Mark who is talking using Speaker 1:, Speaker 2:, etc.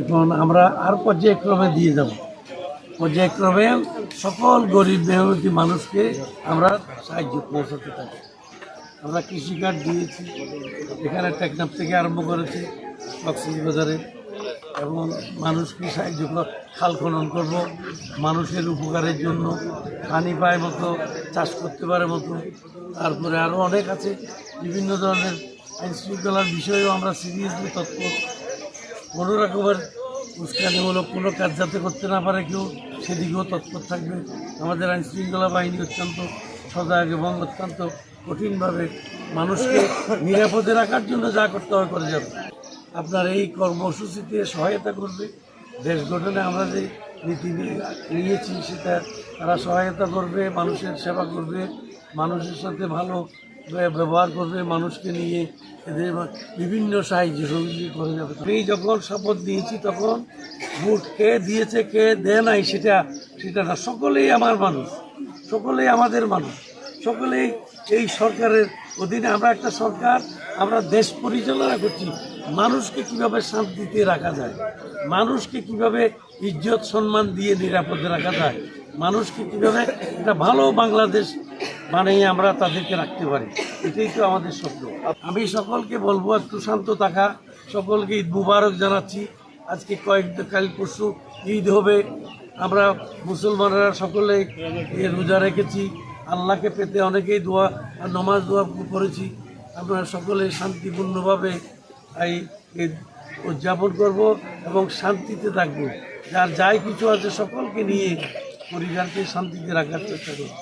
Speaker 1: এখন আমরা আর পর্যায়ক্রমে দিয়ে যাব, পর্যায়ক্রমে সকল গরিব মেহনতি মানুষকে আমরা সাহায্য পৌঁছাতে থাকি। আমরা কৃষি কার্ড দিয়েছি, এখানে টেকনাফ থেকে আরম্ভ করেছি কক্সবাজারে, এবং মানুষকে সাহায্য খাল খনন করব মানুষের উপকারের জন্য, পানি পায় মতো, চাষ করতে পারে মতো। তারপরে আরও অনেক আছে, বিভিন্ন ধরনের আইন শৃঙ্খলার বিষয়েও আমরা সিরিয়াসলি তৎপর। কোনো রকমের উস্কানিমূলক কোনো কাজ যাতে করতে না পারে কেউ, সেদিকেও তৎপর থাকবে। আমাদের আইন শৃঙ্খলা বাহিনী অত্যন্ত সজাগ এবং অত্যন্ত কঠিনভাবে মানুষকে নিরাপদে রাখার জন্য যা করতে হবে করে যাবে। আপনার এই কর্মসূচিতে সহায়তা করবে, দেশ গঠনে আমরা যে নীতি নিয়েছি সেটা তারা সহায়তা করবে, মানুষের সেবা করবে, মানুষের সাথে ভালো ব্যবহার করবে, মানুষকে নিয়ে এদের বিভিন্ন সাহায্য সহযোগিতা করে যাবে। আমি যখন শপথ নিয়েছি তখন ভোট কে দিয়েছে কে দেয় নাই সেটা না, সকলেই আমার মানুষ, সকলেই আমাদের মানুষ, সকলেই এই সরকারের অধীনে। আমরা একটা সরকার, আমরা দেশ পরিচালনা করছি। মানুষকে কিভাবে শান্তিতে রাখা যায়, মানুষকে কিভাবে ইজ্জত সম্মান দিয়ে নিরাপদে রাখা যায়, মানুষকে কিভাবে একটা ভালো বাংলাদেশ বানিয়ে আমরা তাদেরকে রাখতে পারি, এটাই তো আমাদের স্বপ্ন। আমি সকলকে বলবো একটু শান্ত থাকা, সকলকে ঈদ মুবারক জানাচ্ছি। আজকে কাল পরশু ঈদ হবে, আমরা মুসলমানরা সকলে রোজা রেখেছি, আল্লাহকে পেতে অনেকেই দোয়া আর নমাজ দোয়া করেছি। আমরা সকলে শান্তিপূর্ণভাবে এই উদযাপন করব এবং শান্তিতে থাকবো। যার যাই কিছু আছে সকলকে নিয়ে পরিবারকে শান্তিতে রাখার চেষ্টা করব।